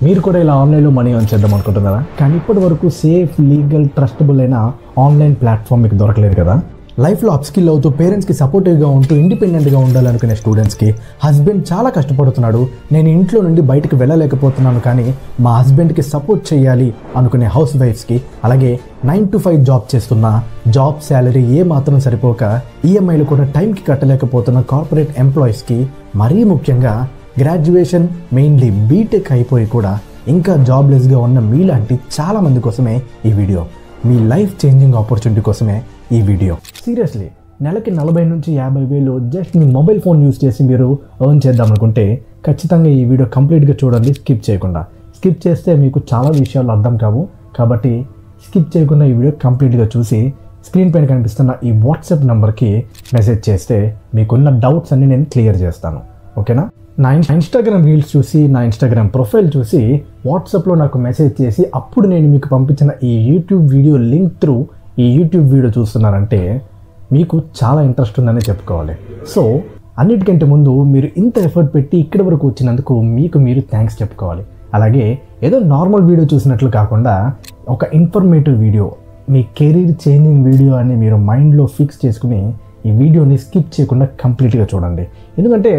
మీరు కూడా ఇలా ఆన్లైన్లో మనీ ఎర్న్ చేద్దాం అనుకుంటున్నారా? కానీ ఇప్పటి వరకు సేఫ్, లీగల్, ట్రస్టబుల్ అయిన ఆన్లైన్ ప్లాట్ఫామ్ మీకు దొరకలేదు కదా. లైఫ్లో అప్స్కిల్ అవుతూ పేరెంట్స్కి సపోర్టివ్గా ఉంటూ ఇండిపెండెంట్గా ఉండాలనుకునే స్టూడెంట్స్కి హస్బెండ్ చాలా కష్టపడుతున్నాడు, నేను ఇంట్లో నుండి బయటకు వెళ్ళలేకపోతున్నాను కానీ మా హస్బెండ్కి సపోర్ట్ చేయాలి అనుకునే హౌస్ వైఫ్స్కి, అలాగే 9 to 5 జాబ్ చేస్తున్న జాబ్ శాలరీ ఏ మాత్రం సరిపోక ఈఎంఐలు కూడా టైంకి కట్టలేకపోతున్న కార్పొరేట్ ఎంప్లాయీస్కి, మరీ ముఖ్యంగా గ్రాడ్యుయేషన్ మెయిన్లీ బీటెక్ అయిపోయి కూడా ఇంకా జాబ్లెస్గా ఉన్న మీలాంటి చాలామంది కోసమే ఈ వీడియో. మీ లైఫ్ చేంజింగ్ ఆపర్చునిటీ కోసమే ఈ వీడియో. సీరియస్లీ, నెలకి 40 నుంచి 50 వేలు జస్ట్ మీ మొబైల్ ఫోన్ యూస్ చేసి మీరు ఎర్న్ చేద్దాం అనుకుంటే ఖచ్చితంగా ఈ వీడియో కంప్లీట్గా చూడండి, స్కిప్ చేయకుండా. స్కిప్ చేస్తే మీకు చాలా విషయాలు అర్థం కావు, కాబట్టి స్కిప్ చేయకుండా ఈ వీడియో కంప్లీట్గా చూసి స్క్రీన్ పైన కనిపిస్తున్న ఈ వాట్సాప్ నెంబర్కి మెసేజ్ చేస్తే మీకున్న డౌట్స్ అన్ని నేను క్లియర్ చేస్తాను. ఓకేనా? నా ఇన్స్టాగ్రామ్ రీల్స్ చూసి, నా ఇన్స్టాగ్రామ్ ప్రొఫైల్ చూసి వాట్సాప్లో నాకు మెసేజ్ చేసి అప్పుడు నేను మీకు పంపించిన ఈ యూట్యూబ్ వీడియో లింక్ త్రూ ఈ యూట్యూబ్ వీడియో చూస్తున్నారంటే మీకు చాలా ఇంట్రెస్ట్ ఉందని చెప్పుకోవాలి. సో అన్నిటికంటే ముందు మీరు ఇంత ఎఫర్ట్ పెట్టి ఇక్కడి వరకు వచ్చినందుకు మీకు మీరు థ్యాంక్స్ చెప్పుకోవాలి. అలాగే ఏదో నార్మల్ వీడియో చూసినట్లు కాకుండా ఒక ఇన్ఫర్మేటివ్ వీడియో, మీ కెరీర్ చేంజింగ్ వీడియో అని మీరు మైండ్లో ఫిక్స్ చేసుకుని ఈ వీడియోని స్కిప్ చేయకుండా కంప్లీట్గా చూడండి. ఎందుకంటే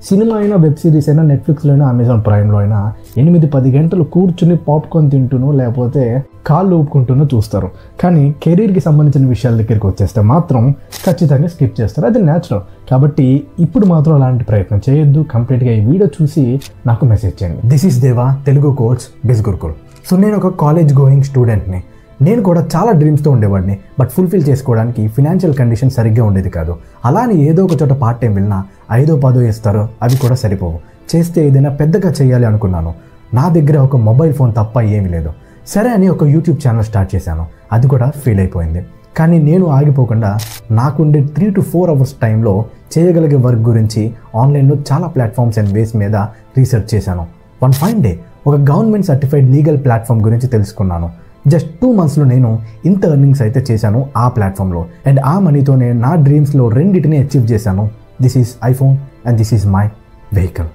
సినిమా అయినా, వెబ్ సిరీస్ అయినా, నెట్ఫ్లిక్స్లో అయినా, అమెజాన్ ప్రైమ్లో అయినా 8-10 గంటలు కూర్చుని పాప్కార్న్ తింటూనో లేకపోతే కాళ్ళు ఊపుకుంటూనో చూస్తారు. కానీ కెరీర్కి సంబంధించిన విషయాల దగ్గరికి వచ్చేస్తే మాత్రం ఖచ్చితంగా స్కిప్ చేస్తారు. అది న్యాచురల్. కాబట్టి ఇప్పుడు మాత్రం అలాంటి ప్రయత్నం చేయొద్దు. కంప్లీట్గా ఈ వీడియో చూసి నాకు మెసేజ్ చేయండి. దిస్ ఈస్ దేవా, తెలుగు కోచ్, బిజ్ గురుకుల్. సో నేను ఒక కాలేజ్ గోయింగ్ స్టూడెంట్ని. నేను కూడా చాలా డ్రీమ్స్తో ఉండేవాడిని, బట్ ఫుల్ఫిల్ చేసుకోవడానికి ఫినాన్షియల్ కండిషన్ సరిగ్గా ఉండేది కాదు. అలానే ఏదో ఒక చోట పార్ట్ టైం వెళ్ళినా 5-10 ఇస్తారు, అవి కూడా సరిపోవు. చేస్తే ఏదైనా పెద్దగా చేయాలి అనుకున్నాను. నా దగ్గర ఒక మొబైల్ ఫోన్ తప్ప ఏమీ లేదు. సరే అని ఒక యూట్యూబ్ ఛానల్ స్టార్ట్ చేశాను, అది కూడా ఫెయిల్ అయిపోయింది. కానీ నేను ఆగిపోకుండా నాకుండే 3 to 4 అవర్స్ టైంలో చేయగలిగే వర్క్ గురించి ఆన్లైన్లో చాలా ప్లాట్ఫామ్స్ అండ్ వేస్ మీద రీసెర్చ్ చేశాను. వన్ ఫైన్ డే ఒక గవర్నమెంట్ సర్టిఫైడ్ లీగల్ ప్లాట్ఫామ్ గురించి తెలుసుకున్నాను. జస్ట్ 2 monthsలో నేను ఇంత ఎర్నింగ్స్ అయితే చేశాను ఆ ప్లాట్ఫామ్లో. అండ్ ఆ మనీతోనే నా డ్రీమ్స్లో 2 అచీవ్ చేశాను. This is iPhone and this is my vehicle.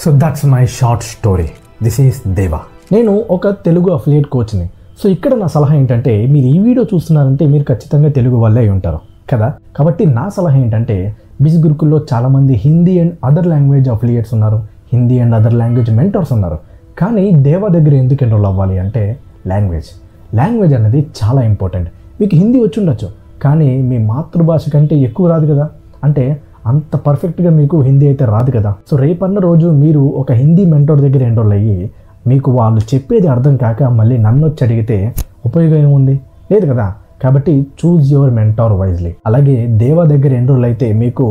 So that's my short story. This is దేవా. నేను ఒక తెలుగు అఫిలియేట్ కోచ్ని. సో ఇక్కడ నా సలహా ఏంటంటే, మీరు ఈ వీడియో చూస్తున్నారంటే మీరు ఖచ్చితంగా తెలుగు వాళ్ళే అయి ఉంటారు కదా. కాబట్టి నా సలహా ఏంటంటే, బిజ్ గురుకుల్లో చాలామంది Hindi and other language affiliates ఉన్నారు, Hindi and other language mentors ఉన్నారు. కానీ దేవా దగ్గర ఎందుకు ఎన్రోల్ అవ్వాలి అంటే లాంగ్వేజ్ అనేది చాలా ఇంపార్టెంట్. మీకు హిందీ వచ్చి ఉండొచ్చు, కానీ మీ మాతృభాష కంటే ఎక్కువ రాదు కదా. అంటే అంత పర్ఫెక్ట్గా మీకు హిందీ అయితే రాదు కదా. సో రేపన్న రోజు మీరు ఒక హిందీ మెంటర్ దగ్గర ఎన్రోల్ అయ్యి మీకు వాళ్ళు చెప్పేది అర్థం కాక మళ్ళీ నన్ను వచ్చి అడిగితే ఉపయోగం ఏముంది? లేదు కదా. కాబట్టి చూజ్ యువర్ మెంటర్ వైజ్లీ. అలాగే దేవా దగ్గర ఎన్రోల్ అయితే మీకు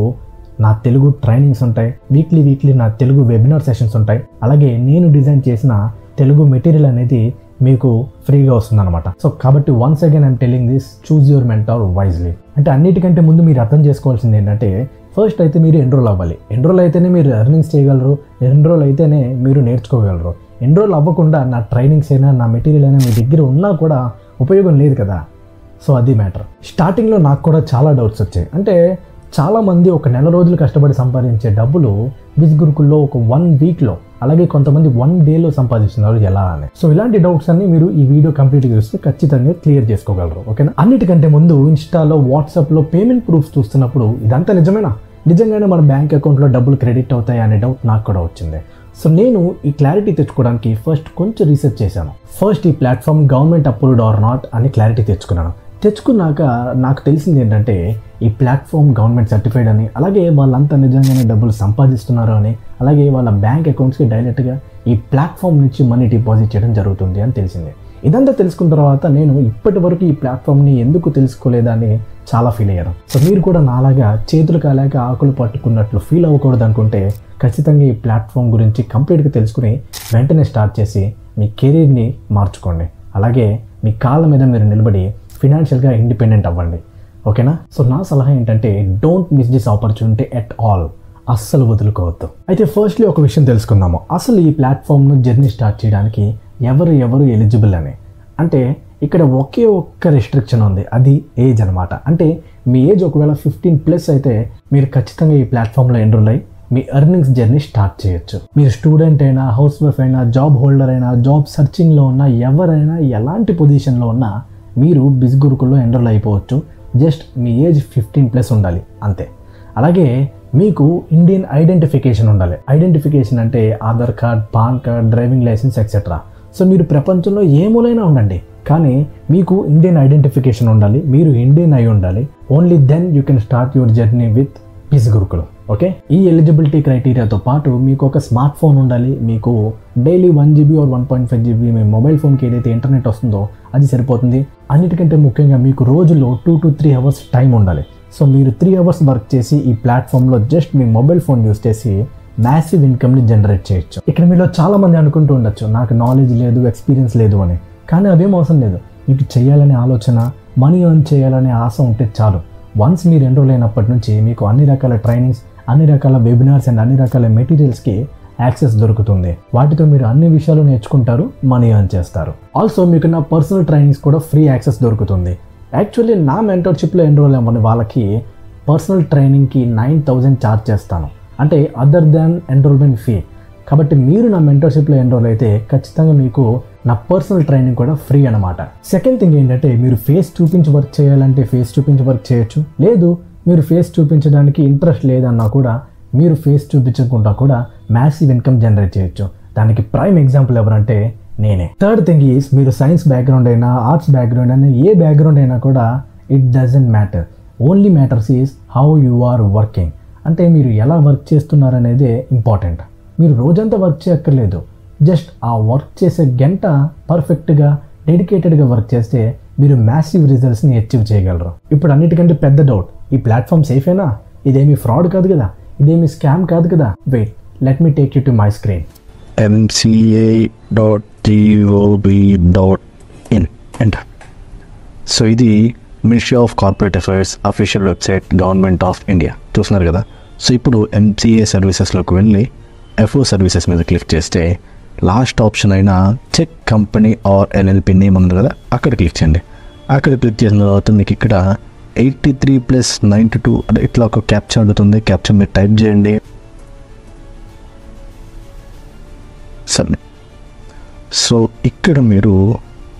నా తెలుగు ట్రైనింగ్స్ ఉంటాయి, వీక్లీ నా తెలుగు వెబినార్ సెషన్స్ ఉంటాయి. అలాగే నేను డిజైన్ చేసిన తెలుగు మెటీరియల్ అనేది మీకు ఫ్రీగా వస్తుందన్నమాట. సో కాబట్టి once again I'm telling this, choose your mentor wisely. అంటే అన్నిటికంటే ముందు మీరు అర్థం చేసుకోవాల్సింది ఏంటంటే, ఫస్ట్ అయితే మీరు ఎన్రోల్ అవ్వాలి. ఎన్రోల్ అయితేనే మీరు ఎర్నింగ్స్ చేయగలరు, ఎన్రోల్ అయితేనే మీరు నేర్చుకోగలరు. ఎన్రోల్ అవ్వకుండా నా ట్రైనింగ్స్ అయినా, నా మెటీరియల్ అయినా మీ దగ్గర ఉన్నా కూడా ఉపయోగం లేదు కదా. సో అది మ్యాటర్. స్టార్టింగ్లో నాకు కూడా చాలా డౌట్స్ వచ్చాయి. అంటే చాలామంది ఒక నెల రోజులు కష్టపడి సంపాదించే డబ్బులు బిజ్ గురుకుల్లో ఒక 1 weekలో, అలాగే కొంతమంది 1 dayలో సంపాదిస్తున్నారు ఎలా అని. సో ఇలాంటి డౌట్స్ అన్ని మీరు ఈ వీడియో కంప్లీట్గా చూస్తే ఖచ్చితంగా క్లియర్ చేసుకోగలరు. ఓకేనా? అన్నిటికంటే ముందు ఇన్స్టాలో, వాట్సాప్లో పేమెంట్ ప్రూఫ్స్ చూస్తున్నప్పుడు ఇదంతా నిజమేనా, నిజంగానే మన బ్యాంక్ అకౌంట్లో డబ్బులు క్రెడిట్ అవుతాయి అనే డౌట్ నాకు కూడా వచ్చింది. సో నేను ఈ క్లారిటీ తెచ్చుకోవడానికి ఫస్ట్ కొంచెం రీసెర్చ్ చేశాను. ఫస్ట్ ఈ platform government approved or not అని క్లారిటీ తెచ్చుకున్నాక నాకు తెలిసింది ఏంటంటే, ఈ ప్లాట్ఫామ్ గవర్నమెంట్ సర్టిఫైడ్ అని, అలాగే వాళ్ళంతా నిజంగానే డబ్బులు సంపాదిస్తున్నారు అని, అలాగే వాళ్ళ బ్యాంక్ అకౌంట్స్కి డైరెక్ట్గా ఈ ప్లాట్ఫామ్ నుంచి మనీ డిపాజిట్ చేయడం జరుగుతుంది అని తెలిసింది. ఇదంతా తెలుసుకున్న తర్వాత నేను ఇప్పటి వరకు ఈ ప్లాట్ఫామ్ని ఎందుకు తెలుసుకోలేదని చాలా ఫీల్ అయ్యాను. సో మీరు కూడా నాలాగా చేతులు కాలేక ఆకులు పట్టుకున్నట్లు ఫీల్ అవ్వకూడదు అనుకుంటే ఖచ్చితంగా ఈ ప్లాట్ఫామ్ గురించి కంప్లీట్గా తెలుసుకుని వెంటనే స్టార్ట్ చేసి మీ కెరీర్ని మార్చుకోండి. అలాగే మీ కాళ్ళ మీద మీరు నిలబడి ఫినాన్షియల్గా ఇండిపెండెంట్ అవ్వండి. ఓకేనా? సో నా సలహా ఏంటంటే, don't miss this opportunity at all. అస్సలు వదులుకోవద్దు. అయితే ఫస్ట్లీ ఒక విషయం తెలుసుకుందాము. అసలు ఈ ప్లాట్ఫామ్ను జర్నీ స్టార్ట్ చేయడానికి ఎవరు ఎలిజిబుల్ అని. అంటే ఇక్కడ ఒకే ఒక్క రెస్ట్రిక్షన్ ఉంది, అది ఏజ్ అనమాట. అంటే మీ ఏజ్ ఒకవేళ 15+ అయితే మీరు ఖచ్చితంగా ఈ ప్లాట్ఫామ్లో ఎన్రోల్ అయ్యి మీ ఎర్నింగ్స్ జర్నీ స్టార్ట్ చేయొచ్చు. మీరు స్టూడెంట్ అయినా, హౌస్ వైఫ్ అయినా, జాబ్ హోల్డర్ అయినా, జాబ్ సర్చింగ్లో ఉన్న ఎవరైనా, ఎలాంటి పొజిషన్లో ఉన్నా మీరు బిజ్ గురుకుల్లో ఎన్రోల్ అయిపోవచ్చు. జస్ట్ మీ ఏజ్ 15+ ఉండాలి అంతే. అలాగే మీకు ఇండియన్ ఐడెంటిఫికేషన్ ఉండాలి. ఐడెంటిఫికేషన్ అంటే Aadhaar card, PAN card, driving licence etcetera. So మీరు ప్రపంచంలో ఏ మూలైనా ఉండండి, కానీ మీకు ఇండియన్ ఐడెంటిఫికేషన్ ఉండాలి, మీరు ఇండియన్ అయి ఉండాలి. Only then you can start your journey with biz Gurukulam. Okay, ఈ ఎలిజిబిలిటీ క్రైటీరియాతో పాటు మీకు ఒక స్మార్ట్ ఫోన్ ఉండాలి. మీకు daily 1 GB or 1.5 GB me mobile ఫోన్కి ఏదైతే ఇంటర్నెట్ వస్తుందో అది సరిపోతుంది. అన్నిటికంటే ముఖ్యంగా మీకు రోజులో 2 to 3 hours టైం ఉండాలి. సో మీరు 3 hours వర్క్ చేసి ఈ ప్లాట్ఫామ్లో జస్ట్ మీ మొబైల్ ఫోన్ యూస్ చేసి మ్యాసివ్ ఇన్కమ్ని జనరేట్ చేయొచ్చు. ఇక్కడ మీలో చాలామంది అనుకుంటూ ఉండొచ్చు, నాకు నాలెడ్జ్ లేదు, ఎక్స్పీరియన్స్ లేదు అని. కానీ అవేం అవసరం లేదు. మీకు చేయాలనే ఆలోచన, మనీ ఎర్న్ చేయాలనే ఆశ ఉంటే చాలు. వన్స్ మీరు ఎన్రోల్ అయినప్పటి నుంచి మీకు అన్ని రకాల ట్రైనింగ్స్, అన్ని రకాల వెబినార్స్ అండ్ అన్ని రకాల మెటీరియల్స్కి యాక్సెస్ దొరుకుతుంది. వాటితో మీరు అన్ని విషయాలు నేర్చుకుంటారు, మనీ ఎర్న్ చేస్తారు. ఆల్సో మీకు నా పర్సనల్ ట్రైనింగ్స్ కూడా ఫ్రీ యాక్సెస్ దొరుకుతుంది. యాక్చువల్లీ నా మెంటర్షిప్లో ఎన్రోల్ అవ్వని వాళ్ళకి పర్సనల్ ట్రైనింగ్కి 9,000 ఛార్జ్ చేస్తాను, అంటే అదర్ దాన్ ఎన్రోల్మెంట్ ఫీ. కాబట్టి మీరు నా మెంటర్షిప్లో ఎన్రోల్ అయితే ఖచ్చితంగా మీకు నా పర్సనల్ ట్రైనింగ్ కూడా ఫ్రీ అనమాట. సెకండ్ థింగ్ ఏంటంటే, మీరు ఫేస్ చూపించి వర్క్ చేయాలంటే ఫేస్ చూపించి వర్క్ చేయొచ్చు. లేదు మీరు ఫేస్ చూపించడానికి ఇంట్రెస్ట్ లేదన్నా కూడా మీరు ఫేస్ చూపించకుండా కూడా మ్యాసివ్ ఇన్కమ్ జనరేట్ చేయొచ్చు. దానికి ప్రైమ్ ఎగ్జాంపుల్ ఎవరంటే నేనే. థర్డ్ థింగ్ ఈజ్, మీరు సైన్స్ బ్యాక్గ్రౌండ్ అయినా, ఆర్ట్స్ బ్యాక్గ్రౌండ్ అయినా, ఏ బ్యాక్గ్రౌండ్ అయినా కూడా it doesn't matter. Only matters is how you are working. అంటే మీరు ఎలా వర్క్ చేస్తున్నారనేదే ఇంపార్టెంట్. మీరు రోజంతా వర్క్ చేయక్కర్లేదు. జస్ట్ ఆ వర్క్ చేసే గంట పర్ఫెక్ట్గా, డెడికేటెడ్గా వర్క్ చేస్తే మీరు మ్యాసివ్ రిజల్ట్స్ని అచీవ్ చేయగలరు. ఇప్పుడు అన్నిటికంటే పెద్ద డౌట్, ఈ ప్లాట్ఫామ్ సేఫేనా? ఇదేమి ఫ్రాడ్ కాదు కదా, ఇదేమి స్కామ్ కాదు కదా? Wait, let me take you to my screen. mca.gov.in enter. So ఇది ministry of corporate affairs official website, government of India. చూస్తున్నారు కదా. సో ఇప్పుడు MCA సర్వీసెస్లోకి వెళ్ళి FO సర్వీసెస్ మీద క్లిక్ చేస్తే లాస్ట్ ఆప్షన్ అయిన check company or LLP name ఉంది కదా, అక్కడ క్లిక్ చేయండి. అక్కడ క్లిక్ చేసిన తర్వాత మీకు ఇక్కడ 83+92 అంటే ఇట్లా ఒక క్యాప్చర్ అడుగుతుంది. క్యాప్చర్ మీరు టైప్ చేయండి. సరే, సో ఇక్కడ మీరు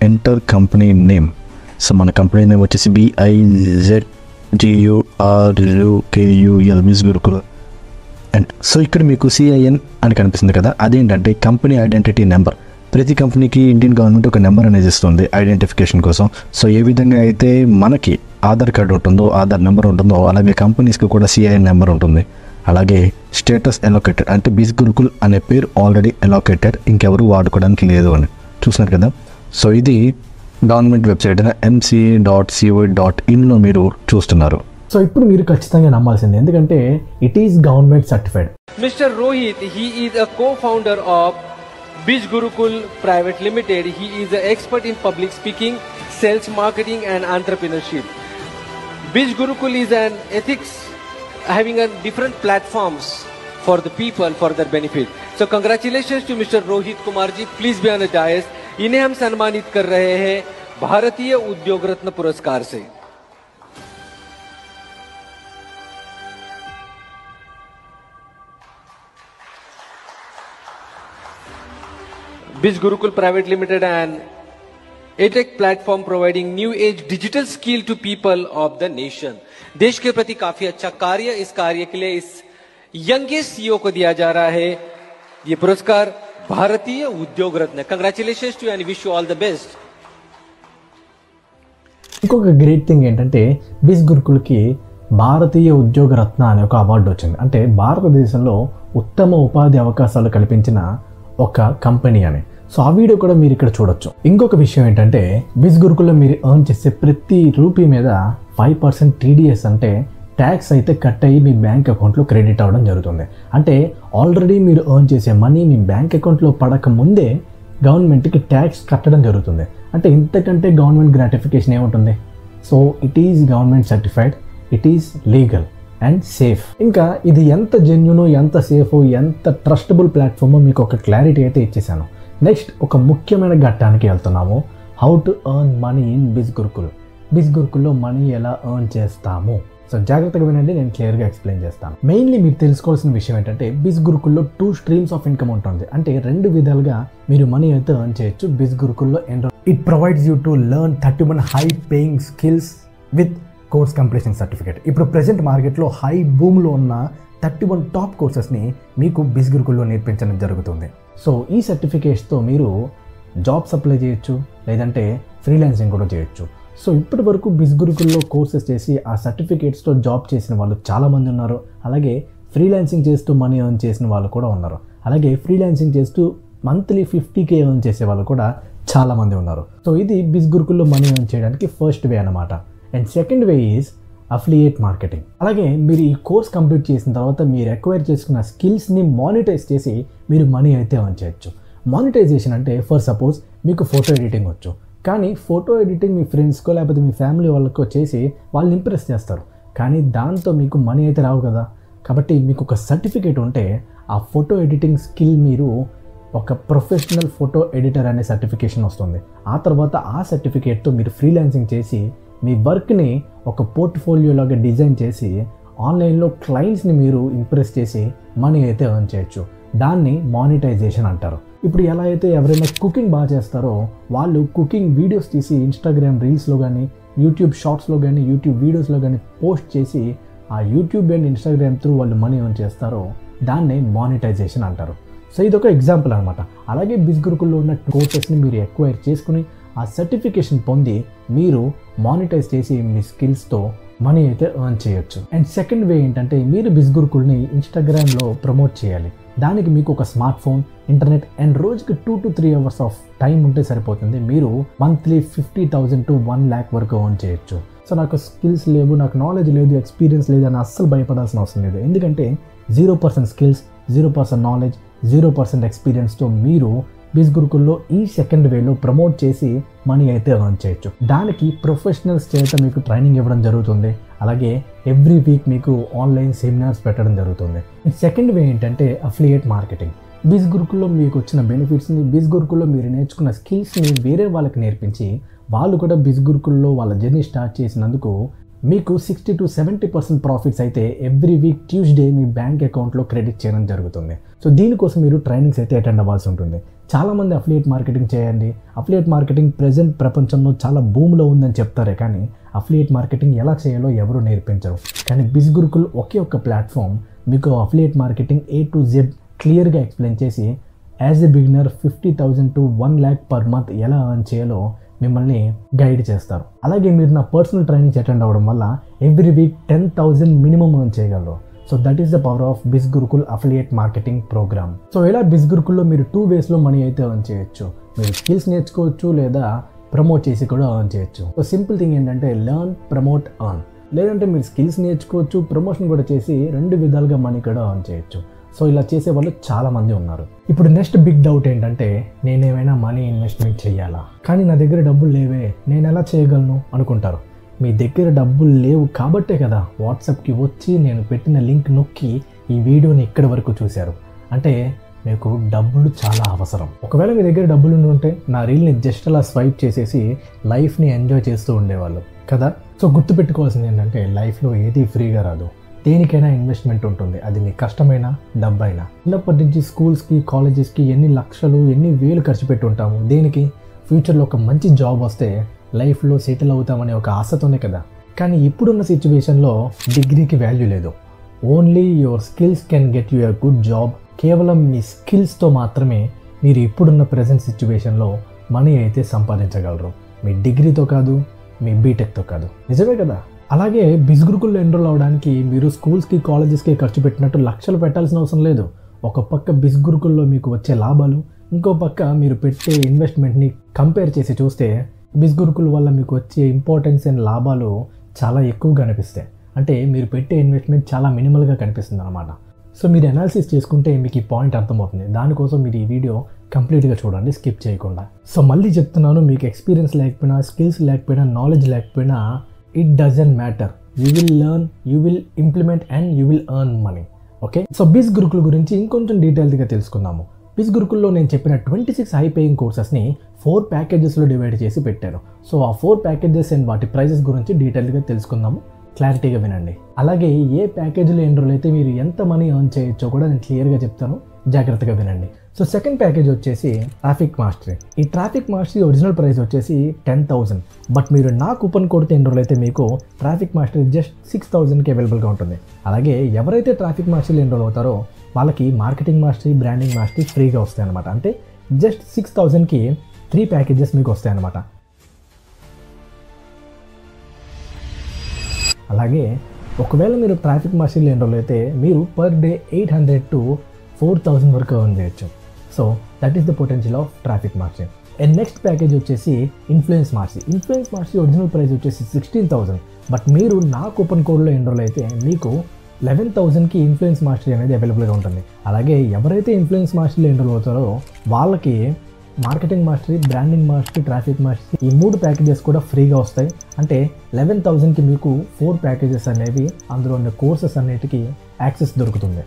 ఎంటర్ కంపెనీ నేమ్. సో మన కంపెనీ నేమ్ వచ్చేసి BIZGURUKUL Bij Gurukul. And so ఇక్కడ మీకు CIN అని కనిపిస్తుంది కదా, అదేంటంటే కంపెనీ ఐడెంటిటీ నెంబర్. ప్రతి కంపెనీకి ఇండియన్ గవర్నమెంట్ ఒక నెంబర్ అనేది ఇస్తుంది ఐడెంటిఫికేషన్ కోసం. సో ఏ విధంగా అయితే మనకి ఆధార్ కార్డు ఉంటుందో, ఆధార్ నెంబర్ ఉంటుందో, అలాగే కంపెనీస్కి కూడా CIN నెంబర్ ఉంటుంది. అలాగే స్టేటస్ ఎలోకేటెడ్, అంటే బిజ్ గురుకుల్ అనే పేరు ఆల్రెడీ ఎలోకేటెడ్, ఇంకెవరు వాడుకోవడానికి లేదు అని చూస్తున్నారు కదా. సో ఇది గవర్నమెంట్ వెబ్సైట్ అయిన mca.co.in మీరు చూస్తున్నారు. సో ఇప్పుడు మీరు ఖచ్చితంగా నమ్మాల్సిందే, ఎందుకంటే it is government certified. Mr. Rohit, he is a co-founder of Biz Gurukul Private Limited. He is an expert in public speaking, sales, marketing and entrepreneurship. Biz Gurukul is an ethics having a different platforms for the people for their benefit. So congratulations to Mr. Rohit Kumar ji. Please be on the dais. इन्हें हम सम्मानित कर रहे हैं भारतीय उद्योग रत्न पुरस्कार से. Biz Gurukul Private Limited and EdTech platform providing new age digital skill to people of the nation. देश के प्रति काफी अच्छा कार्य, इस कार्य के लिए इस यंगेस्ट CEO को दिया जा रहा है ये पुरस्कार, भारतीय उद्योग रत्न. Congratulations to you and wish you all the best. ఇంకొక గ్రేట్ థింగ్ ఏంటంటే, బిజ్ గురుకుల్కి భారతీయ ఉద్యోగ రత్న అనే ఒక అవార్డు వచ్చింది. అంటే భారతదేశంలో ఉత్తమ ఉపాధి అవకాశాలు కల్పించిన ఒక కంపెనీ అని. సో ఆ వీడియో కూడా మీరు ఇక్కడ చూడొచ్చు. ఇంకొక విషయం ఏంటంటే, బిజ్ గురుకుల్లో మీరు ఎర్న్ చేసే ప్రతి రూపీ మీద 5% TDS అంటే ట్యాక్స్ అయితే కట్ అయ్యి మీ బ్యాంక్ అకౌంట్లో క్రెడిట్ అవ్వడం జరుగుతుంది. అంటే ఆల్రెడీ మీరు ఎర్న్ చేసే మనీ మీ బ్యాంక్ అకౌంట్లో పడక ముందే గవర్నమెంట్కి ట్యాక్స్ కట్టడం జరుగుతుంది. అంటే ఇంతకంటే గవర్నమెంట్ గ్రాటిఫికేషన్ ఏముంటుంది? So it is government certified, it is legal and safe. ఇంకా ఇది ఎంత జెన్యూనో, ఎంత సేఫో, ఎంత ట్రస్టబుల్ ప్లాట్ఫామో మీకు ఒక క్లారిటీ అయితే ఇచ్చేసాను. నెక్స్ట్ ఒక ముఖ్యమైన ఘట్టానికి వెళ్తున్నాము. How to earn money in biz Gurukul. Biz గురుకుల్లో మనీ ఎలా ఎర్న్ చేస్తాము. సో జాగ్రత్తగా వినండి, నేను క్లియర్గా ఎక్స్ప్లెయిన్ చేస్తాను. మెయిన్లీ మీరు తెలుసుకోవాల్సిన విషయం ఏంటంటే బిజ్ గురుకుల్లో 2 స్ట్రీమ్స్ ఆఫ్ ఇన్కమ్ ఉంటుంది. అంటే 2 విధాలుగా మీరు మనీ అయితే ఎర్న్ చేయొచ్చు బిజ్ గురుకుల్లో enroll. It provides you to learn 31 high paying skills with course completion certificate. ఇప్పుడు ప్రెజెంట్ మార్కెట్లో హై బూమ్లో ఉన్న 31 టాప్ కోర్సెస్ని మీకు బిజ్ గురుకుల్లో నేర్పించడం జరుగుతుంది. సో ఈ సర్టిఫికేట్స్తో మీరు జాబ్స్ అప్లై చేయొచ్చు, లేదంటే ఫ్రీలాన్సింగ్ కూడా చేయొచ్చు. సో ఇప్పటి వరకు బిజ్ గురుకుల్లో కోర్సెస్ చేసి ఆ సర్టిఫికేట్స్తో జాబ్ చేసిన వాళ్ళు చాలామంది ఉన్నారు. అలాగే ఫ్రీలాన్సింగ్ చేస్తూ మనీ ఎర్న్ చేసిన వాళ్ళు కూడా ఉన్నారు. అలాగే ఫ్రీలాన్సింగ్ చేస్తూ మంత్లీ 50K ఎర్న్ చేసే వాళ్ళు కూడా చాలామంది ఉన్నారు. సో ఇది బిజ్ గురుకుల్లో మనీ ఎర్న్ చేయడానికి ఫస్ట్ వే అన్నమాట. And second way is affiliate marketing. అలాగే మీరు ఈ కోర్స్ కంప్లీట్ చేసిన తర్వాత మీరు ఎక్వైర్ చేసుకున్న స్కిల్స్ని మానిటైజ్ చేసి మీరు మనీ అయితే ఎర్న్ చేయొచ్చు. మానిటైజేషన్ అంటే ఫర్ సపోజ్ మీకు ఫోటో ఎడిటింగ్ వచ్చు, కానీ ఫోటో ఎడిటింగ్ మీ ఫ్రెండ్స్కో లేకపోతే మీ ఫ్యామిలీ వాళ్ళకో చేసి వాళ్ళు ఇంప్రెస్ చేస్తారు, కానీ దాంతో మీకు మనీ అయితే రావు కదా. కాబట్టి మీకు ఒక సర్టిఫికేట్ ఉంటే ఆ ఫోటో ఎడిటింగ్ స్కిల్ మీరు ఒక ప్రొఫెషనల్ ఫోటో ఎడిటర్ అనే సర్టిఫికేషన్ వస్తుంది. ఆ తర్వాత ఆ సర్టిఫికేట్తో మీరు ఫ్రీలాన్సింగ్ చేసి మీ వర్క్ని ఒక పోర్ట్ఫోలియో లాగా డిజైన్ చేసి ఆన్లైన్లో క్లయింట్స్ని మీరు ఇంప్రెస్ చేసి మనీ అయితే ఎర్న్ చేయొచ్చు. దాన్ని మానిటైజేషన్ అంటారు. ఇప్పుడు ఎలా అయితే ఎవరైనా కుకింగ్ బాగా చేస్తారో వాళ్ళు కుకింగ్ వీడియోస్ తీసి ఇన్స్టాగ్రామ్ రీల్స్లో కానీ యూట్యూబ్ షార్ట్స్లో కానీ యూట్యూబ్ వీడియోస్లో కానీ పోస్ట్ చేసి ఆ యూట్యూబ్ అండ్ ఇన్స్టాగ్రామ్ త్రూ వాళ్ళు మనీ ఎర్న్ చేస్తారో దాన్నే మానిటైజేషన్ అంటారు. సో ఇదొక ఎగ్జాంపుల్ అనమాట. అలాగే బిజ్ గురుకుల్లో ఉన్న కోర్సెస్ని మీరు ఎక్వైర్ చేసుకుని ఆ సర్టిఫికేషన్ పొంది మీరు మానిటైజ్ చేసి మీ స్కిల్స్తో మనీ అయితే ఎర్న్ చేయొచ్చు. అండ్ సెకండ్ వే ఏంటంటే మీరు బిజ్ గురుకుల్ని ఇన్స్టాగ్రామ్లో ప్రమోట్ చేయాలి. దానికి మీకు ఒక స్మార్ట్ ఫోన్, ఇంటర్నెట్ అండ్ రోజుకి 2 to 3 hours ఆఫ్ టైం ఉంటే సరిపోతుంది. మీరు మంత్లీ 50,000 to 1 lakh వరకు ఎర్న్ చేయొచ్చు. సో నాకు స్కిల్స్ లేవు, నాకు నాలెడ్జ్ లేదు, ఎక్స్పీరియన్స్ లేదు అని అస్సలు భయపడాల్సిన అవసరం లేదు. ఎందుకంటే 0% స్కిల్స్, 0% నాలెడ్జ్, 0% ఎక్స్పీరియన్స్తో మీరు బిజ్ గురుకుల్లో ఈ సెకండ్ వేలో ప్రమోట్ చేసి మనీ అయితే ఎర్న్ చేయొచ్చు. దానికి ప్రొఫెషనల్స్ చేత మీకు ట్రైనింగ్ ఇవ్వడం జరుగుతుంది. అలాగే ఎవ్రీ వీక్ మీకు ఆన్లైన్ సెమినార్స్ పెట్టడం జరుగుతుంది. సెకండ్ వే ఏంటంటే అఫిలియేట్ మార్కెటింగ్. బిజ్ గురుకుల్లో మీకు వచ్చిన బెనిఫిట్స్ని, బిజ్ గురుకుల్లో మీరు నేర్చుకున్న స్కిల్స్ని వేరే వాళ్ళకి నేర్పించి వాళ్ళు కూడా బిజ్ గురుకుల్లో వాళ్ళ జర్నీ స్టార్ట్ చేసినందుకు మీకు 60 to 70% ప్రాఫిట్స్ అయితే ఎవ్రీ వీక్ ట్యూస్డే మీ బ్యాంక్ అకౌంట్లో క్రెడిట్ చేయడం జరుగుతుంది. సో దీనికోసం మీరు ట్రైనింగ్స్ అయితే అటెండ్ అవ్వాల్సి ఉంటుంది. చాలామంది అఫిలియేట్ మార్కెటింగ్ చేయండి, అఫిలియేట్ మార్కెటింగ్ ప్రెజెంట్ ప్రపంచంలో చాలా భూమిలో ఉందని చెప్తారే కానీ అఫిలియేట్ మార్కెటింగ్ ఎలా చేయాలో ఎవరు నేర్పించరు. కానీ బిజ్ గురుకుల్ ఒకే ఒక్క ప్లాట్ఫామ్ మీకు affiliate marketing A to Z క్లియర్గా ఎక్స్ప్లెయిన్ చేసి as a beginner 50,000 to 1 lakh per month ఎలా ఎర్న్ చేయాలో మిమ్మల్ని గైడ్ చేస్తారు. అలాగే మీరు నా పర్సనల్ ట్రైనింగ్స్ అటెండ్ అవ్వడం వల్ల ఎవ్రీ వీక్ 10,000 మినిమం ఎర్న్ చేయగలరు. So that is the power of biz Gurukul affiliate marketing program. So ఇలా బిజ్ గురుకుల్లో మీరు 2 waysలో మనీ అయితే ఎర్న్ చేయొచ్చు. మీరు స్కిల్స్ నేర్చుకోవచ్చు లేదా ప్రమోట్ చేసి కూడా ఎర్న్ చేయొచ్చు. సో సింపుల్ థింగ్ ఏంటంటే లెర్న్, ప్రమోట్, ఎర్న్. లేదంటే మీరు స్కిల్స్ నేర్చుకోవచ్చు, ప్రమోషన్ కూడా చేసి 2 విధాలుగా మనీ కూడా ఎర్న్ చేయొచ్చు. సో ఇలా చేసే వాళ్ళు చాలామంది ఉన్నారు. ఇప్పుడు నెక్స్ట్ బిగ్ డౌట్ ఏంటంటే నేనేమైనా మనీ ఇన్వెస్ట్మెంట్ చేయాలా, కానీ నా దగ్గర డబ్బులు లేవే, నేను ఎలా చేయగలను అనుకుంటారు. మీ దగ్గర డబ్బులు లేవు కాబట్టే కదా వాట్సాప్కి వచ్చి నేను పెట్టిన లింక్ నొక్కి ఈ వీడియోని ఇక్కడి వరకు చూశారు. అంటే మీకు డబ్బులు చాలా అవసరం. ఒకవేళ మీ దగ్గర డబ్బులు ఉంటే నా రీల్ని జస్ట్ అలా స్వైప్ చేసేసి లైఫ్ని ఎంజాయ్ చేస్తూ ఉండేవాళ్ళు కదా. సో గుర్తుపెట్టుకోవాల్సింది ఏంటంటే లైఫ్లో ఏది ఫ్రీగా రాదు, దేనికైనా ఇన్వెస్ట్మెంట్ ఉంటుంది. అది మీ కష్టమైనా డబ్బైనా. చిన్నప్పటి నుంచి స్కూల్స్కి, కాలేజెస్కి ఎన్ని లక్షలు, ఎన్ని వేలు ఖర్చు పెట్టి ఉంటాము. దేనికి? ఫ్యూచర్లో ఒక మంచి జాబ్ వస్తే లైఫ్లో సెటిల్ అవుతామనే ఒక ఆశతోనే కదా. కానీ ఇప్పుడున్న సిచ్యువేషన్లో డిగ్రీకి వాల్యూ లేదు. Only your skills can get you a good job. కేవలం మీ స్కిల్స్తో మాత్రమే మీరు ఇప్పుడున్న ప్రజెంట్ సిచ్యువేషన్లో మనీ అయితే సంపాదించగలరు. మీ డిగ్రీతో కాదు, మీ బీటెక్తో కాదు. నిజమే కదా. అలాగే బిజ్ గురుకుల్లో ఎన్రోల్ అవ్వడానికి మీరు స్కూల్స్కి, కాలేజెస్కి ఖర్చు పెట్టినట్టు లక్షలు పెట్టాల్సిన అవసరం లేదు. ఒక పక్క బిజ్ గురుకుల్లో మీకు వచ్చే లాభాలు, ఇంకో పక్క మీరు పెట్టే ఇన్వెస్ట్మెంట్ని కంపేర్ చేసి చూస్తే బిజ్ గురుకుల్ వల్ల మీకు వచ్చే ఇంపార్టెన్స్ అండ్ లాభాలు చాలా ఎక్కువగా కనిపిస్తాయి. అంటే మీరు పెట్టే ఇన్వెస్ట్మెంట్ చాలా మినిమల్గా కనిపిస్తుంది అన్నమాట. సో మీరు అనాలిసిస్ చేసుకుంటే మీకు ఈ పాయింట్ అర్థమవుతుంది. దానికోసం మీరు ఈ వీడియో కంప్లీట్గా చూడండి, స్కిప్ చేయకుండా. సో మళ్ళీ చెప్తున్నాను, మీకు ఎక్స్పీరియన్స్ లేకపోయినా, స్కిల్స్ లేకపోయినా, నాలెడ్జ్ లేకపోయినా it doesn't matter. You will learn, you will implement and you will earn money. Okay. So biz Gurukul గురించి ఇంకొంచెం డీటెయిల్గా తెలుసుకుందాము. బిజ్ గురుకుల్లో నేను చెప్పిన 26 హై పేయింగ్ కోర్సెస్ని 4 ప్యాకేజెస్లో డివైడ్ చేసి పెట్టాను. సో ఆ 4 ప్యాకేజెస్ అండ్ వాటి ప్రైజెస్ గురించి డీటెయిల్గా తెలుసుకుందాము. క్లారిటీగా వినండి. అలాగే ఏ ప్యాకేజీలో ఎన్రోల్ అయితే మీరు ఎంత మనీ ఎర్న్ చేయొచ్చో కూడా నేను క్లియర్గా చెప్తాను, జాగ్రత్తగా వినండి. సో సెకండ్ ప్యాకేజ్ వచ్చేసి ట్రాఫిక్ మాస్టరీ. ఈ ట్రాఫిక్ మాస్టరీ ఒరిజినల్ ప్రైస్ వచ్చేసి 10,000. బట్ మీరు నా కూపన్ కోడ్తో ఎన్రోల్ అయితే మీకు ట్రాఫిక్ మాస్టరీ జస్ట్ 6,000కి అవైలబుల్గా ఉంటుంది. అలాగే ఎవరైతే ట్రాఫిక్ మాస్టరీలో ఎన్రోల్ అవుతారో వాళ్ళకి మార్కెటింగ్ మాస్టరీ, బ్రాండింగ్ మాస్టరీ ఫ్రీగా వస్తాయి అనమాట. అంటే జస్ట్ 6,000కి 3 ప్యాకేజెస్ మీకు వస్తాయి అన్నమాట. అలాగే ఒకవేళ మీరు ట్రాఫిక్ మాస్టరీలో ఎన్రోల్ అయితే మీరు పర్ డే 800 to 4,000 వరకు ఎర్న్ చేయొచ్చు. So that is the potential of traffic mastery. And next package వచ్చేసి influence mastery. Influence mastery original price వచ్చేసి 16,000. బట్ మీరు నా కూపన్ కోడ్లో ఎన్రోల్ అయితే మీకు 11,000కి ఇన్ఫ్లుయెన్స్ మాస్టరీ అనేది అవైలబుల్గా ఉంటుంది. అలాగే ఎవరైతే ఇన్ఫ్లుయెన్స్ మాస్టరీలో ఎన్రోల్ అవుతారో వాళ్ళకి marketing mastery, branding mastery, traffic mastery ఈ 3 ప్యాకేజెస్ కూడా ఫ్రీగా వస్తాయి. అంటే 11,000కి మీకు 4 ప్యాకేజెస్ అనేవి, అందులో ఉన్న కోర్సెస్ అన్నిటికీ యాక్సెస్ దొరుకుతుంది.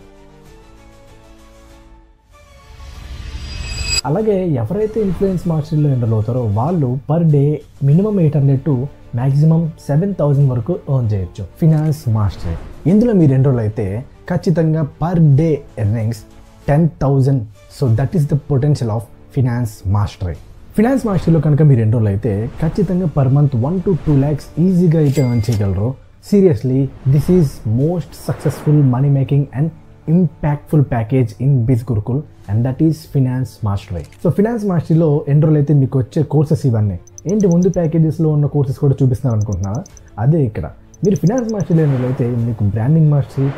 అలాగే ఎవరైతే ఇన్ఫ్లుయెన్స్ మాస్టరీలో ఎన్రోల్ అవుతారో వాళ్ళు per day minimum 800 to maximum 7,000 వరకు ఎర్న్ చేయొచ్చు. ఫినాన్స్ మాస్టరీ, ఇందులో మీరు ఎన్రోల్ అయితే ఖచ్చితంగా per day earnings 10,000. So that is the potential of finance mastery. Finance మాస్టరీలో కనుక మీరు ఎన్రోల్ అయితే ఖచ్చితంగా పర్ మంత్ 1 to 2 lakhs ఈజీగా అయితే ఎర్న్ చేయగలరు. Seriously this is most successful money making and impactful package in biz Gurukul and that is finance mastery. So finance మాస్టరీలో enroll అయితే మీకు వచ్చే కోర్సెస్ ఇవన్నీ ఏంటి, ముందు ప్యాకేజెస్లో ఉన్న కోర్సెస్ కూడా చూపిస్తున్నారు అనుకుంటున్నారా? అదే ఇక్కడ మీరు ఫినాన్స్ మాస్టరీలో ఎన్రోల్ అయితే మీకు branding mastery,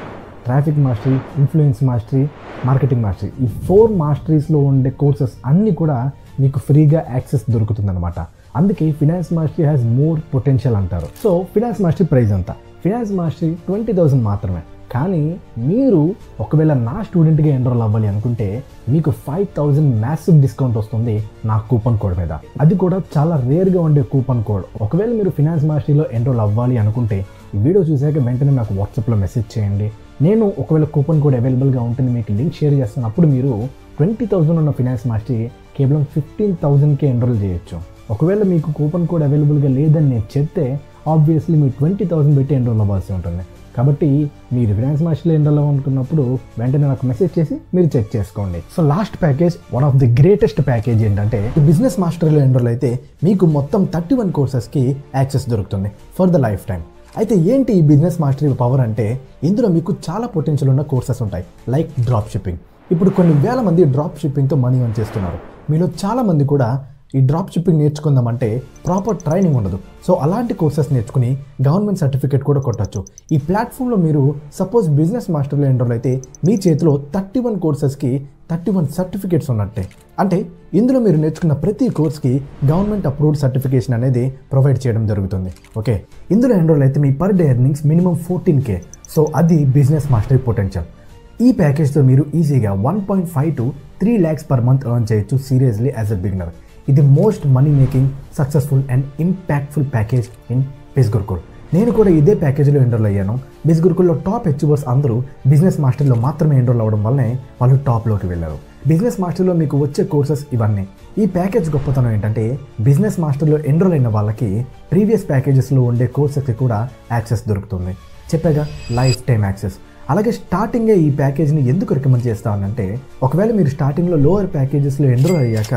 traffic mastery, influence mastery, marketing mastery ఈ 4 మాస్టరీస్లో ఉండే కోర్సెస్ అన్నీ కూడా మీకు ఫ్రీగా యాక్సెస్ దొరుకుతుందన్నమాట. అందుకే finance mastery has more potential అంటారు. సో ఫినాన్స్ మాస్టరీ ప్రైస్ అంతా, ఫినాన్స్ మాస్టరీ 20,000 మాత్రమే. కానీ మీరు ఒకవేళ నా స్టూడెంట్గా ఎన్రోల్ అవ్వాలి అనుకుంటే మీకు 5,000 మ్యాసివ్ డిస్కౌంట్ వస్తుంది నా కూపన్ కోడ్ మీద. అది కూడా చాలా రేర్గా ఉండే కూపన్ కోడ్. ఒకవేళ మీరు ఫినాన్స్ మాస్టరీలో ఎన్రోల్ అవ్వాలి అనుకుంటే ఈ వీడియో చూసాక వెంటనే నాకు వాట్సాప్లో మెసేజ్ చేయండి. నేను ఒకవేళ కూపన్ కోడ్ అవైలబుల్గా ఉంటుంది మీకు లింక్ షేర్ చేస్తాను. అప్పుడు మీరు 20,000 ఉన్న ఫినాన్స్ మాస్టరీ కేవలం 15,000కే ఎన్రోల్ చేయొచ్చు. ఒకవేళ మీకు కూపన్ కోడ్ అవైలబుల్గా లేదని నేను చెప్తే ఆబ్వియస్లీ మీరు 20,000 పెట్టి ఎన్రోల్ అవ్వాల్సి ఉంటుంది. కాబట్టి మీరు ఫినాన్స్ మాస్టరీలో ఎన్రోల్ అవ్వాలనుకున్నప్పుడు వెంటనే నాకు మెసేజ్ చేసి మీరు చెక్ చేసుకోండి. So last package, one of the greatest package ఏంటంటే బిజినెస్ మాస్టరీలో ఎన్రోల్ అయితే మీకు మొత్తం 31 కోర్సెస్కి యాక్సెస్ దొరుకుతుంది ఫర్ ద లైఫ్ టైం. అయితే ఏంటి ఈ బిజినెస్ మాస్టరీ పవర్ అంటే ఇందులో మీకు చాలా పొటెన్షియల్ ఉన్న కోర్సెస్ ఉంటాయి. Like drop shipping. ఇప్పుడు కొన్ని వేల మంది డ్రాప్ షిప్పింగ్తో మనీ ఎర్న్ చేస్తున్నారు. మీలో చాలామంది కూడా ఈ డ్రాప్ షిప్పింగ్ నేర్చుకుందామంటే ప్రాపర్ ట్రైనింగ్ ఉండదు. సో అలాంటి కోర్సెస్ నేర్చుకుని గవర్నమెంట్ సర్టిఫికేట్ కూడా కొట్టచ్చు. ఈ ప్లాట్ఫామ్లో మీరు సపోజ్ బిజినెస్ మాస్టర్లో ఎన్రోల్ అయితే మీ చేతిలో 31 కోర్సెస్కి 31 సర్టిఫికేట్స్ ఉన్నట్టే. అంటే ఇందులో మీరు నేర్చుకున్న ప్రతి కోర్స్కి గవర్నమెంట్ అప్రూవ్డ్ సర్టిఫికేషన్ అనేది ప్రొవైడ్ చేయడం జరుగుతుంది. ఓకే, ఇందులో ఎన్రోల్ అయితే మీ per day earnings minimum 14K. So అది బిజినెస్ మాస్టరీ పొటెన్షియల్. ఈ ప్యాకేజ్తో మీరు ఈజీగా 1.5 to 3 lakhs per month earn చేయొచ్చు సీరియస్లీ యాజ్ ఎ బిగినర్. ఇది most money making, successful and impactful package in biz Gurukul. నేను కూడా ఇదే ప్యాకేజీలో ఎన్రోల్ అయ్యాను. బిజ్ గురుకుల్లో టాప్ అచీవర్స్ అందరూ బిజినెస్ మాస్టర్లో మాత్రమే ఎన్రోల్ అవ్వడం వల్లనే వాళ్ళు టాప్లోకి వెళ్ళారు. బిజినెస్ మాస్టర్లో మీకు వచ్చే కోర్సెస్ ఇవన్నీ. ఈ ప్యాకేజ్ గొప్పతనం ఏంటంటే బిజినెస్ మాస్టర్లో ఎన్రోల్ అయిన వాళ్ళకి ప్రీవియస్ ప్యాకేజెస్లో ఉండే కోర్సెస్కి కూడా యాక్సెస్ దొరుకుతుంది. చెప్పాగా, లైఫ్ టైం యాక్సెస్. అలాగే స్టార్టింగే ఈ ప్యాకేజ్ని ఎందుకు రికమెండ్ చేస్తానంటే ఒకవేళ మీరు స్టార్టింగ్లో లోవర్ ప్యాకేజెస్లో ఎన్రోల్ అయ్యాక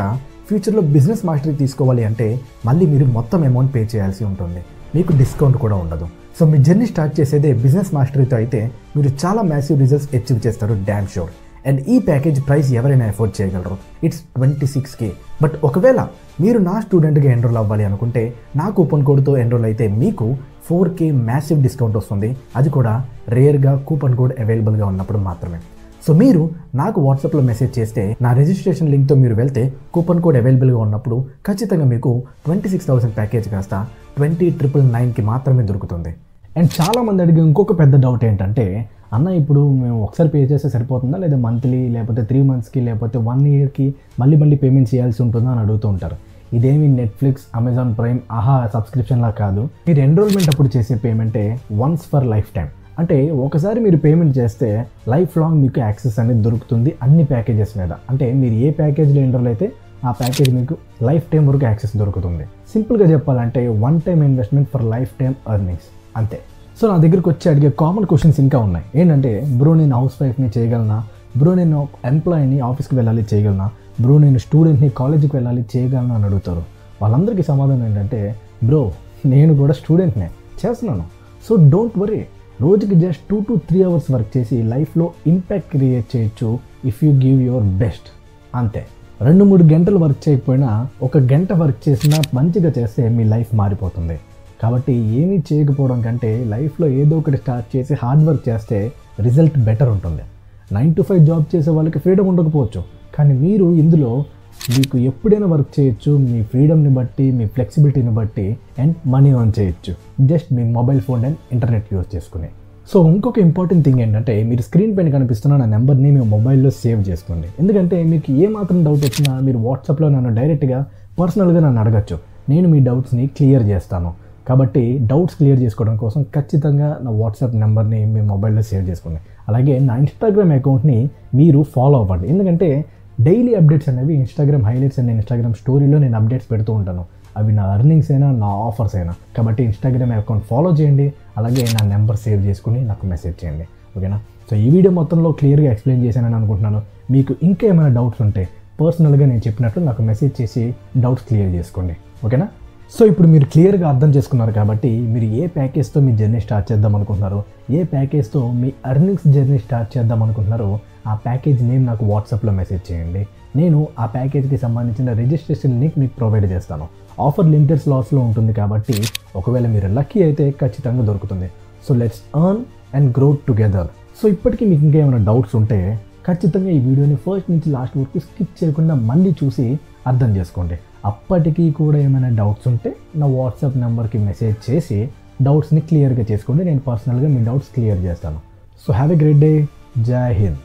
ఫ్యూచర్లో బిజినెస్ మాస్టరీ తీసుకోవాలి అంటే మళ్ళీ మీరు మొత్తం అమౌంట్ పే చేయాల్సి ఉంటుంది. మీకు డిస్కౌంట్ కూడా ఉండదు. సో మీ జర్నీ స్టార్ట్ చేసేదే బిజినెస్ మాస్టరీతో అయితే మీరు చాలా మ్యాసివ్ రిజల్ట్స్ అచీవ్ చేస్తారు, డ్యామ్ షూర్. అండ్ ఈ ప్యాకేజ్ ప్రైస్ ఎవరైనా ఎఫోర్డ్ చేయగలరు. It's 26K. బట్ ఒకవేళ మీరు నా స్టూడెంట్గా ఎన్రోల్ అవ్వాలి అనుకుంటే నా కూపన్ కోడ్తో ఎన్రోల్ అయితే మీకు 4K మ్యాసివ్ డిస్కౌంట్ వస్తుంది. అది కూడా రేర్గా కూపన్ కోడ్ అవైలబుల్గా ఉన్నప్పుడు మాత్రమే. సో మీరు నాకు వాట్సాప్లో మెసేజ్ చేస్తే నా రిజిస్ట్రేషన్ లింక్తో మీరు వెళ్తే కూపన్ కోడ్ అవైలబుల్గా ఉన్నప్పుడు ఖచ్చితంగా మీకు 26,000 ప్యాకేజ్ కాస్త 20,999కి మాత్రమే దొరుకుతుంది. అండ్ చాలామంది అడిగే ఇంకొక పెద్ద డౌట్ ఏంటంటే అన్న ఇప్పుడు మేము ఒకసారి పే చేస్తే సరిపోతుందా, లేదా మంత్లీ, లేకపోతే 3 monthsకి, లేకపోతే 1 yearకి మళ్ళీ పేమెంట్ చేయాల్సి ఉంటుందా అని అడుగుతూ ఉంటారు. ఇదేమి నెట్ఫ్లిక్స్, అమెజాన్ ప్రైమ్, ఆహా సబ్స్క్రిప్షన్లా కాదు. మీరు ఎన్రోల్మెంట్ అప్పుడు చేసే పేమెంటే వన్స్ ఫర్ లైఫ్ టైం. అంటే ఒకసారి మీరు పేమెంట్ చేస్తే లైఫ్ లాంగ్ మీకు యాక్సెస్ అనేది దొరుకుతుంది అన్ని ప్యాకేజెస్ మీద. అంటే మీరు ఏ ప్యాకేజ్లో ఎన్రోల్ అయితే ఆ ప్యాకేజ్ మీకు లైఫ్ టైం వరకు యాక్సెస్ దొరుకుతుంది. సింపుల్గా చెప్పాలంటే 1 time investment for life time earnings అంతే. సో నా దగ్గరికి వచ్చి అడిగే కామన్ క్వశ్చన్స్ ఇంకా ఉన్నాయి. ఏంటంటే బ్రో నేను హౌస్ వైఫ్ని చేయగలనా, బ్రో నేను ఎంప్లాయీని ఆఫీస్కి వెళ్ళాలి చేయగలనా, బ్రో నేను స్టూడెంట్ని కాలేజీకి వెళ్ళాలి చేయగలనా అని అడుగుతారు. వాళ్ళందరికీ సమాధానం ఏంటంటే బ్రో నేను కూడా స్టూడెంట్నే చేస్తున్నాను. సో డోంట్ వరీ, రోజుకి జస్ట్ 2 to 3 అవర్స్ వర్క్ చేసి లైఫ్లో ఇంపాక్ట్ క్రియేట్ చేయొచ్చు if you give your best. అంతే. 2-3 గంటలు వర్క్ చేయకపోయినా 1 గంట వర్క్ చేసినా మంచిగా చేస్తే మీ లైఫ్ మారిపోతుంది. కాబట్టి ఏమీ చేయకపోవడం కంటే లైఫ్లో ఏదో ఒకటి స్టార్ట్ చేసి హార్డ్ వర్క్ చేస్తే రిజల్ట్ బెటర్ ఉంటుంది. 9 to 5 జాబ్ చేసే వాళ్ళకి ఫ్రీడమ్ ఉండకపోవచ్చు, కానీ మీరు ఇందులో మీకు ఎప్పుడైనా వర్క్ చేయొచ్చు. మీ ఫ్రీడమ్ని బట్టి, మీ ఫ్లెక్సిబిలిటీని బట్టి అండ్ మనీ ఎర్న్ చేయొచ్చు just me mobile phone and internet use చేసుకుని. సో ఇంకొక ఇంపార్టెంట్ థింగ్ ఏంటంటే మీరు స్క్రీన్ పైన కనిపిస్తున్న నా నెంబర్ని మీ మొబైల్లో సేవ్ చేసుకోండి. ఎందుకంటే మీకు ఏమాత్రం డౌట్ వచ్చినా మీరు వాట్సాప్లో నన్ను డైరెక్ట్గా పర్సనల్గా నన్ను అడగచ్చు. నేను మీ డౌట్స్ని క్లియర్ చేస్తాను. కాబట్టి డౌట్స్ క్లియర్ చేసుకోవడం కోసం ఖచ్చితంగా నా వాట్సాప్ నెంబర్ని మీ మొబైల్లో సేవ్ చేసుకోండి. అలాగే నా ఇన్స్టాగ్రామ్ అకౌంట్ని మీరు ఫాలో అవ్వండి. ఎందుకంటే డైలీ అప్డేట్స్ అనేవి ఇన్స్టాగ్రామ్ హైలైట్స్ అండ్ ఇన్స్టాగ్రామ్ స్టోరీలో నేను అప్డేట్స్ పెడుతూ ఉంటాను. అవి నా ఎర్నింగ్స్ అయినా నా ఆఫర్స్ అయినా. కాబట్టి ఇన్స్టాగ్రామ్ అకౌంట్ ఫాలో చేయండి. అలాగే నా నెంబర్ సేవ్ చేసుకుని నాకు మెసేజ్ చేయండి. ఓకేనా? సో ఈ వీడియో మొత్తంలో క్లియర్గా ఎక్స్ప్లెయిన్ చేశానని అనుకుంటున్నాను. మీకు ఇంకా ఏమైనా డౌట్స్ ఉంటే పర్సనల్గా నేను చెప్పినట్లు నాకు మెసేజ్ చేసి డౌట్స్ క్లియర్ చేసుకోండి. ఓకేనా? సో ఇప్పుడు మీరు క్లియర్గా అర్థం చేసుకున్నారు కాబట్టి మీరు ఏ ప్యాకేజ్తో మీ జర్నీ స్టార్ట్ చేద్దాం అనుకుంటున్నారో, ఏ ప్యాకేజ్తో మీ ఎర్నింగ్స్ జర్నీ స్టార్ట్ చేద్దాం అనుకుంటున్నారో ఆ ప్యాకేజ్ నేమ్ నాకు వాట్సాప్లో మెసేజ్ చేయండి. నేను ఆ ప్యాకేజ్కి సంబంధించిన రిజిస్ట్రేషన్ లింక్ మీకు ప్రొవైడ్ చేస్తాను. ఆఫర్ లిమిటెడ్ స్లాట్స్లో ఉంటుంది కాబట్టి ఒకవేళ మీరు లక్కీ అయితే ఖచ్చితంగా దొరుకుతుంది. So let's earn and grow together. So ఇప్పటికీ మీకు ఇంకా ఏమైనా డౌట్స్ ఉంటే ఖచ్చితంగా ఈ వీడియోని ఫస్ట్ నుంచి లాస్ట్ వరకు స్కిప్ చేయకుండా మళ్ళీ చూసి అర్థం చేసుకోండి. అప్పటికీ కూడా ఏమైనా డౌట్స్ ఉంటే నా వాట్సాప్ నెంబర్కి మెసేజ్ చేసి డౌట్స్ని క్లియర్గా చేసుకోండి. నేను పర్సనల్గా మీ డౌట్స్ క్లియర్ చేస్తాను. So have a great day. జై హింద్.